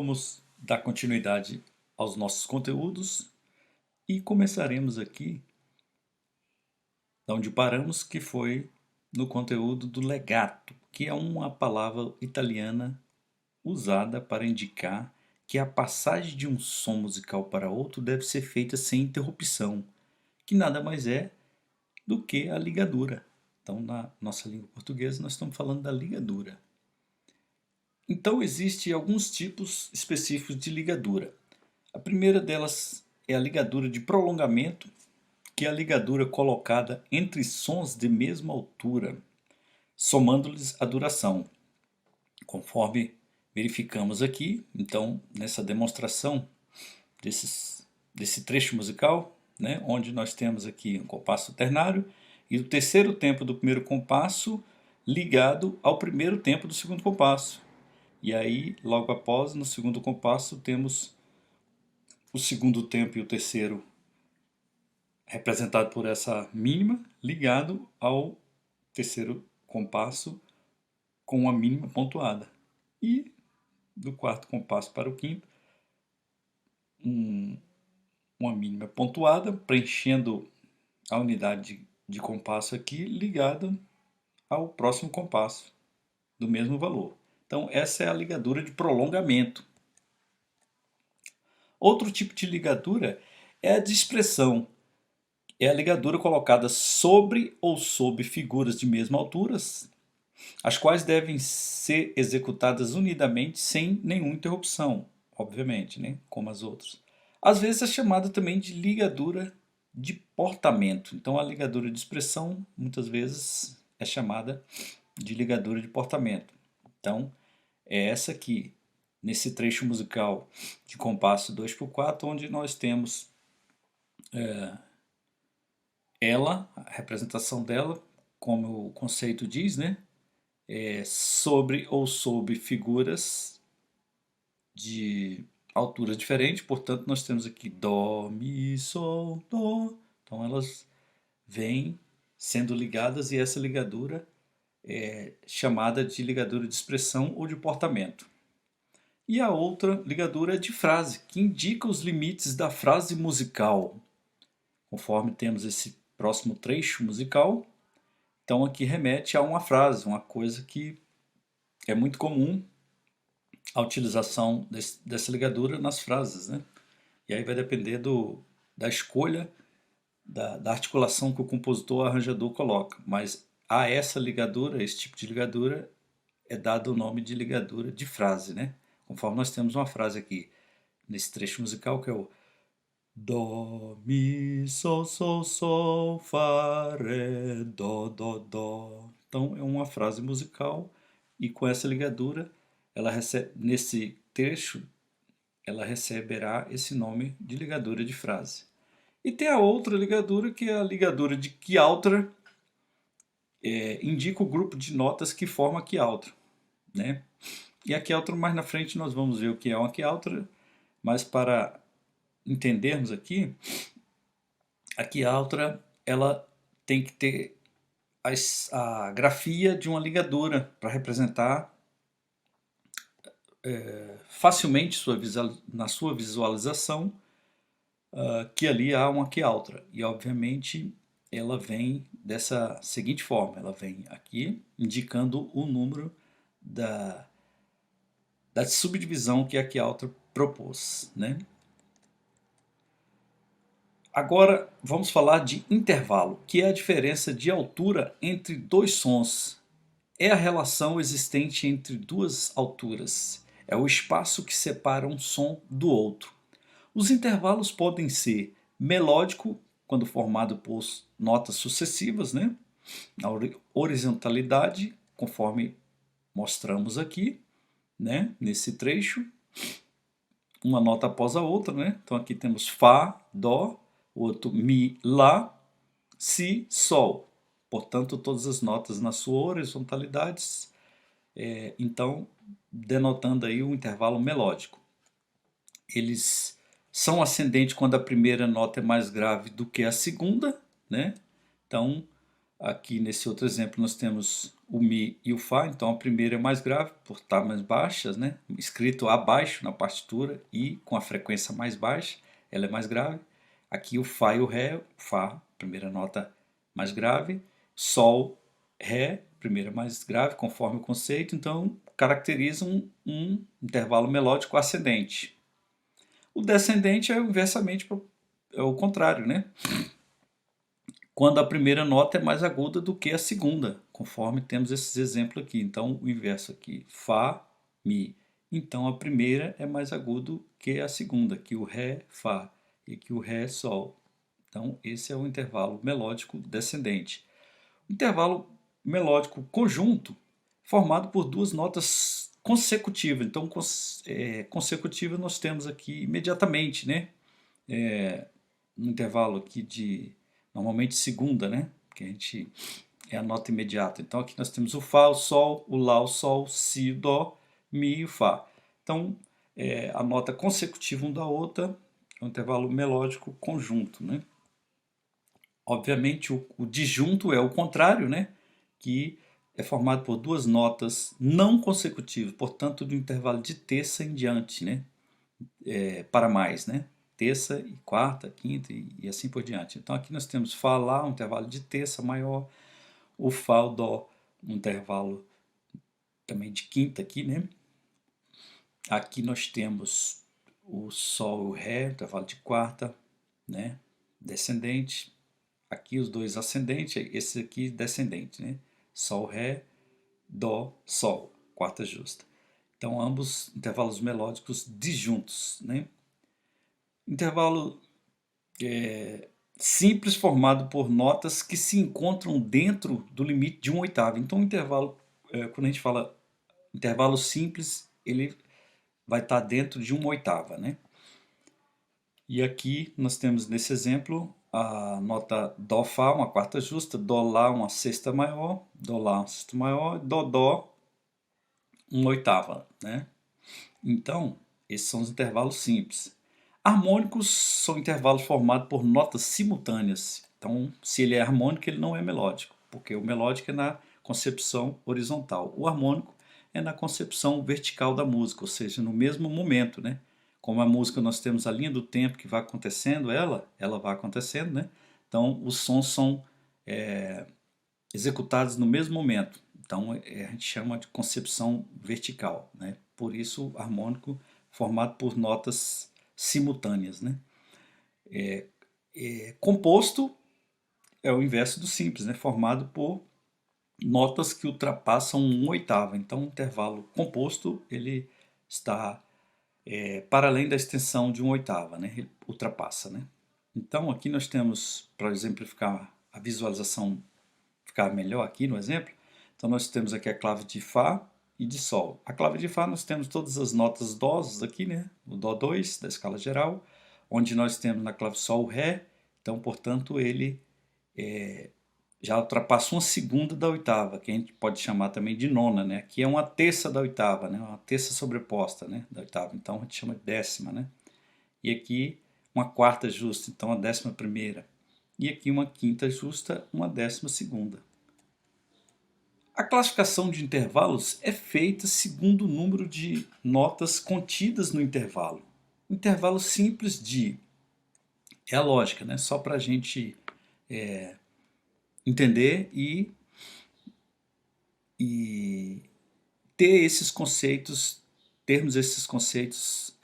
vamos dar continuidade aos nossos conteúdos e começaremos aqui da onde paramos, que foi no conteúdo do legato, que é uma palavra italiana usada para indicar que a passagem de um som musical para outro deve ser feita sem interrupção, que nada mais é do que a ligadura. Então, na nossa língua portuguesa, nós estamos falando da ligadura. Então, existem alguns tipos específicos de ligadura. A primeira delas é a ligadura de prolongamento, que é a ligadura colocada entre sons de mesma altura, somando-lhes a duração, conforme verificamos aqui. Então, nessa demonstração desse trecho musical, né, onde nós temos aqui um compasso ternário e o terceiro tempo do primeiro compasso ligado ao primeiro tempo do segundo compasso. E aí, logo após, no segundo compasso, temos o segundo tempo e o terceiro representado por essa mínima ligado ao terceiro compasso com uma mínima pontuada. E do quarto compasso para o quinto, uma mínima pontuada, preenchendo a unidade de compasso aqui ligada ao próximo compasso do mesmo valor. Então, essa é a ligadura de prolongamento. Outro tipo de ligadura é a de expressão. É a ligadura colocada sobre ou sob figuras de mesma altura, as quais devem ser executadas unidamente sem nenhuma interrupção, obviamente, né? Como as outras. Às vezes é chamada também de ligadura de portamento. Então, a ligadura de expressão, muitas vezes, é chamada de ligadura de portamento. Então, é essa aqui, nesse trecho musical de compasso 2/4, onde nós temos ela, a representação dela, como o conceito diz, né? Sobre ou sob figuras de alturas diferentes. Portanto, nós temos aqui Dó, Mi, Sol, Dó. Então, elas vêm sendo ligadas e essa ligadura é chamada de ligadura de expressão ou de portamento. E a outra ligadura é de frase, que indica os limites da frase musical. Conforme temos esse próximo trecho musical, então aqui remete a uma frase, uma coisa que é muito comum a utilização dessa ligadura nas frases, né? E aí vai depender da escolha, da articulação que o compositor, arranjador coloca. Mas a essa ligadura, esse tipo de ligadura, é dado o nome de ligadura de frase, né? Conforme nós temos uma frase aqui nesse trecho musical que é o Dó, Mi, Sol, Fá, Ré, Dó. Então é uma frase musical e com essa ligadura, ela recebe, nesse trecho, ela receberá esse nome de ligadura de frase. E tem a outra ligadura, que é a ligadura de quialtra, indica o grupo de notas que forma a quialtra, né? E a quialtra, mais na frente nós vamos ver o que é uma quialtra, mas para entendermos aqui, a quialtra ela tem que ter a grafia de uma ligadura para representar facilmente na sua visualização que ali há uma quialtra. E obviamente ela vem dessa seguinte forma, ela vem aqui indicando o número da subdivisão que a quialtra propôs, né? Agora vamos falar de intervalo, que é a diferença de altura entre dois sons. É a relação existente entre duas alturas. É o espaço que separa um som do outro. Os intervalos podem ser melódico, quando formado por notas sucessivas, né? Na horizontalidade, conforme mostramos aqui, né? Nesse trecho, uma nota após a outra, né? Então aqui temos Fá, Dó, o outro Mi, Lá, Si, Sol. Portanto, todas as notas na sua horizontalidade, então denotando aí o intervalo melódico. Eles são ascendentes quando a primeira nota é mais grave do que a segunda, né? Então, Aqui nesse outro exemplo nós temos o Mi e o Fá, então a primeira é mais grave por estar mais baixas, né? Escrito abaixo na partitura e com a frequência mais baixa, ela é mais grave. Aqui o Fá e o Ré, o Fá, primeira nota mais grave, Sol, Ré, primeira mais grave, conforme o conceito, então caracteriza um intervalo melódico ascendente. O descendente é inversamente é o contrário, né? Quando a primeira nota é mais aguda do que a segunda, conforme temos esses exemplos aqui. Então, o inverso aqui, Fá, Mi. Então, a primeira é mais agudo que a segunda, que o Ré, Fá, e que o Ré, Sol. Então, esse é o intervalo melódico descendente. O intervalo melódico conjunto, formado por duas notas consecutivas. Então, consecutiva nós temos aqui imediatamente, né? No intervalo aqui de normalmente segunda, né? Que a gente é a nota imediata. Então aqui nós temos o Fá, o Sol, o Lá, o Sol, Si, o Dó, Mi e o Fá. Então a nota consecutiva uma da outra é um intervalo melódico conjunto, né? Obviamente o disjunto é o contrário, né? Que é formado por duas notas não consecutivas, portanto do intervalo de terça em diante, né? Para mais, né? Terça e quarta, quinta e assim por diante. Então aqui nós temos Fá, Lá, um intervalo de terça maior, o Fá, o Dó, um intervalo também de quinta aqui, né? Aqui nós temos o Sol e o Ré, intervalo de quarta, né? Descendente. Aqui os dois ascendente, esse aqui descendente, né? Sol, Ré, Dó, Sol, quarta justa. Então ambos intervalos melódicos disjuntos, né? Intervalo simples formado por notas que se encontram dentro do limite de uma oitava. Então, o intervalo, quando a gente fala intervalo simples, ele vai estar dentro de uma oitava, né? E aqui nós temos nesse exemplo a nota Dó Fá, uma quarta justa, Dó Lá, uma sexta maior, Dó Lá, uma sexta maior, Dó Dó, uma oitava, né? Então, esses são os intervalos simples. Harmônicos são intervalos formados por notas simultâneas. Então, se ele é harmônico, ele não é melódico, porque o melódico é na concepção horizontal. O harmônico é na concepção vertical da música, ou seja, no mesmo momento, né? Como a música nós temos a linha do tempo que vai acontecendo, ela vai acontecendo, né? Então, os sons são executados no mesmo momento. Então, a gente chama de concepção vertical, né? Por isso, harmônico formado por notas simultâneas, né? Composto é o inverso do simples, né? Formado por notas que ultrapassam uma oitava. Então, o intervalo composto ele está para além da extensão de uma oitava, né? Ele ultrapassa, né? Então, aqui nós temos, para exemplificar a visualização ficar melhor aqui no exemplo, então nós temos aqui a clave de Fá e de Sol. A clave de Fá nós temos todas as notas dós aqui, né? O Dó 2 da escala geral, onde nós temos na clave Sol o Ré, então portanto ele já ultrapassa uma segunda da oitava, que a gente pode chamar também de nona, né? Aqui é uma terça da oitava, né? Uma terça sobreposta, né? Da oitava, então a gente chama de décima, né? E aqui uma quarta justa, então a décima primeira. E aqui uma quinta justa, uma décima segunda. A classificação de intervalos é feita segundo o número de notas contidas no intervalo. O intervalo simples de é a lógica, né? Só para a gente entender e ter esses conceitos, termos esses conceitos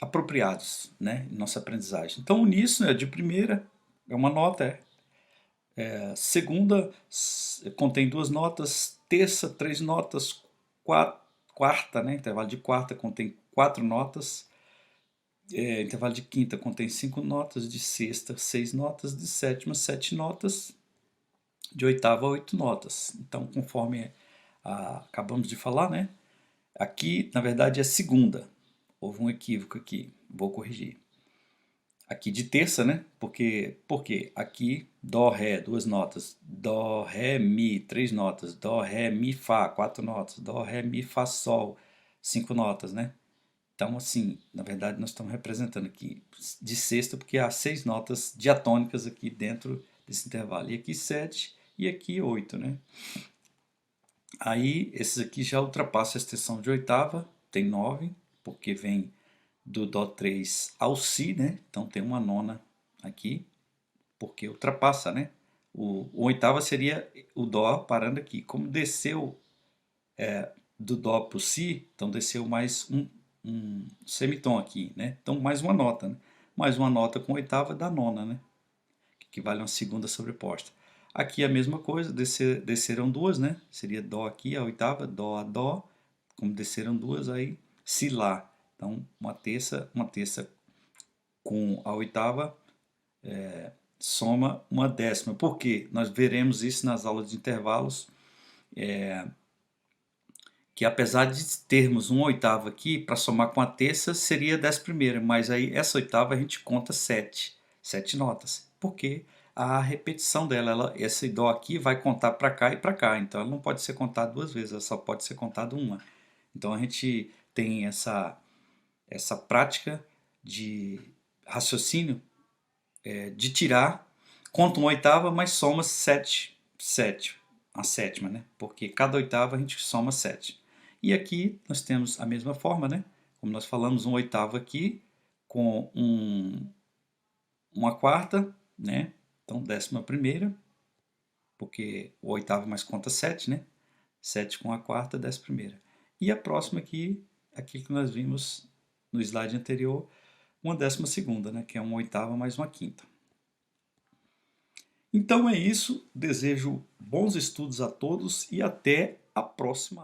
apropriados, né, em nossa aprendizagem. Então, uníssono é de primeira, é uma nota, segunda contém duas notas, terça, três notas, quarta, né, intervalo de quarta contém quatro notas, intervalo de quinta contém cinco notas, de sexta, seis notas, de sétima, sete notas, de oitava, oito notas. Então, conforme acabamos de falar, né, aqui, na verdade, é segunda. Houve um equívoco aqui, vou corrigir. Aqui de terça, né? Porque aqui Dó, Ré, duas notas. Dó, Ré, Mi, três notas. Dó, Ré, Mi, Fá, quatro notas. Dó, Ré, Mi, Fá, Sol, cinco notas, né? Então, assim, na verdade, nós estamos representando aqui de sexta, porque há seis notas diatônicas aqui dentro desse intervalo. E aqui sete e aqui 8, né? Aí esses aqui já ultrapassam a extensão de oitava, tem 9, porque vem do Dó3 ao Si, né? Então tem uma nona aqui, porque ultrapassa, né? O oitava seria o Dó parando aqui. Como desceu do Dó para o Si, então desceu mais um semitom aqui, né? Então mais uma nota, né? Mais uma nota com oitava dá nona, né? Que equivale a uma segunda sobreposta. Aqui a mesma coisa, desceram duas, né? Seria Dó aqui, a oitava, Dó a Dó. Como desceram duas, aí Si Lá. Então uma terça com a oitava soma uma décima. Por quê? Nós veremos isso nas aulas de intervalos, que apesar de termos uma oitava aqui, para somar com a terça seria 10ª, mas aí essa oitava a gente conta 7 notas, porque a repetição dela, esse Dó aqui vai contar para cá e para cá, então ela não pode ser contada duas vezes, ela só pode ser contada uma. Então a gente tem essa prática de raciocínio, de tirar, conta uma oitava, mas soma 7, a sétima, né? Porque cada oitava a gente soma 7. E aqui nós temos a mesma forma, né? Como nós falamos, uma oitava aqui com uma quarta, né? Então 11ª, porque o oitavo mais conta 7, né? 7 com a quarta, 11ª. E a próxima aqui, aquilo que nós vimos no slide anterior, uma 12ª, né? Que é uma oitava mais uma quinta. Então é isso, desejo bons estudos a todos e até a próxima.